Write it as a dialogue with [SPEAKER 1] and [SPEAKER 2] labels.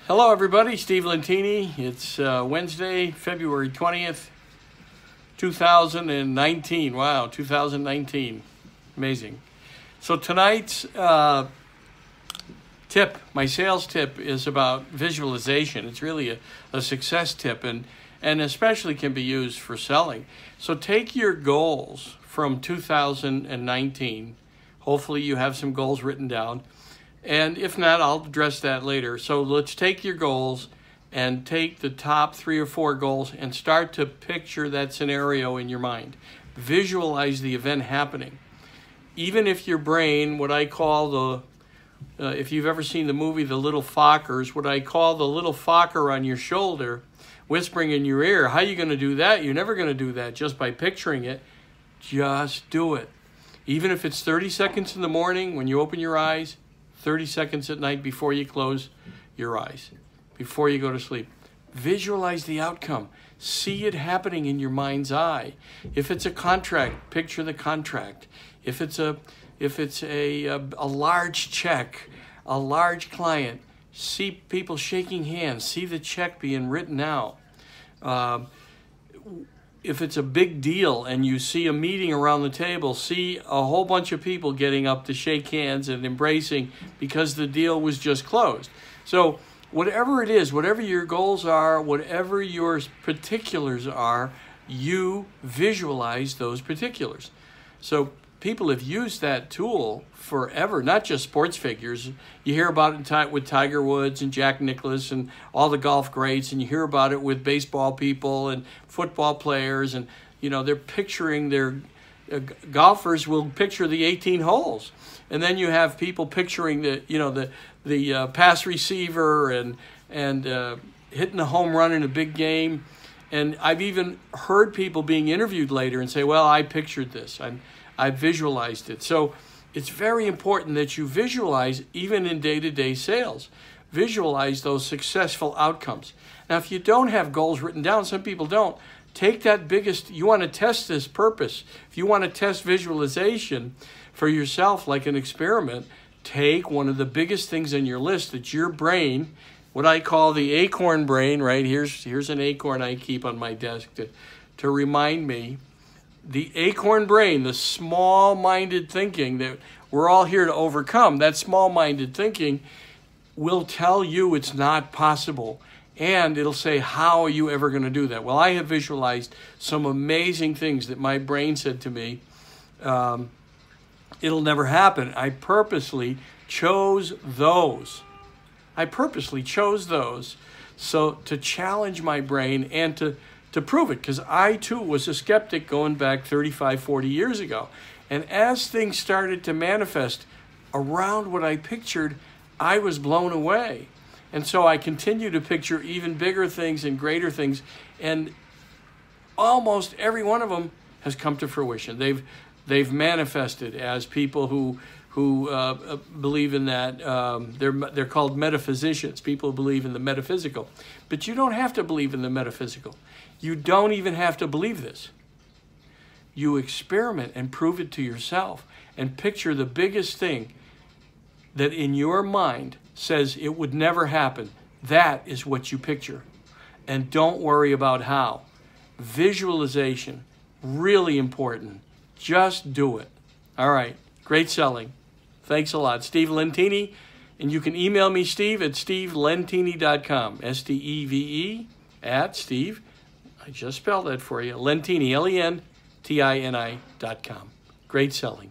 [SPEAKER 1] Hello everybody, Steve Lentini. It's Wednesday, February 20th, 2019. Wow, 2019. Amazing. So tonight's tip, my sales tip, is about visualization. It's really a success tip and especially can be used for selling. So take your goals from 2019. Hopefully you have some goals written down. And if not, I'll address that later. So let's take your goals and take the top 3 or 4 goals and start to picture that scenario in your mind. Visualize the event happening. Even if your brain, what I call if you've ever seen the movie The Little Fockers, what I call the little Focker on your shoulder, whispering in your ear, how are you going to do that? You're never going to do that just by picturing it. Just do it. Even if it's 30 seconds in the morning when you open your eyes, 30 seconds at night before you close your eyes, before you go to sleep. Visualize the outcome. See it happening in your mind's eye. If it's a contract, picture the contract. If it's a large check, a large client, see people shaking hands, see the check being written out. If it's a big deal and you see a meeting around the table, see a whole bunch of people getting up to shake hands and embracing because the deal was just closed. So whatever it is, whatever your goals are, whatever your particulars are, you visualize those particulars. So people have used that tool forever, not just sports figures. You hear about it with Tiger Woods and Jack Nicklaus and all the golf greats, and you hear about it with baseball people and football players, and they're picturing their golfers will picture the 18 holes, and then you have people picturing the pass receiver and hitting a home run in a big game. And I've even heard people being interviewed later and say, "Well, I pictured this. I visualized it." So it's very important that you visualize, even in day-to-day sales. Visualize those successful outcomes. Now, if you don't have goals written down, some people don't, take that biggest, you want to test this purpose. If you want to test visualization for yourself like an experiment, take one of the biggest things on your list that your brain, what I call the acorn brain, right? Here's an acorn I keep on my desk to remind me. The acorn brain, the small-minded thinking that we're all here to overcome, that small-minded thinking will tell you it's not possible. And it'll say, how are you ever going to do that? Well, I have visualized some amazing things that my brain said to me, it'll never happen. I purposely chose those. So to challenge my brain and to prove it, because I too was a skeptic going back 35, 40 years ago. And as things started to manifest around what I pictured, I was blown away. And so I continue to picture even bigger things and greater things, and almost every one of them has come to fruition. They've manifested as people who believe in that. They're called metaphysicians. People believe in the metaphysical. But you don't have to believe in the metaphysical. You don't even have to believe this. You experiment and prove it to yourself and picture the biggest thing that in your mind says it would never happen. That is what you picture. And don't worry about how. Visualization, really important. Just do it. All right. Great selling. Thanks a lot. Steve Lentini. And you can email me, Steve, at stevelentini.com. STEVE at Steve. I just spelled that for you. Lentini, LENTINI.com. Great selling.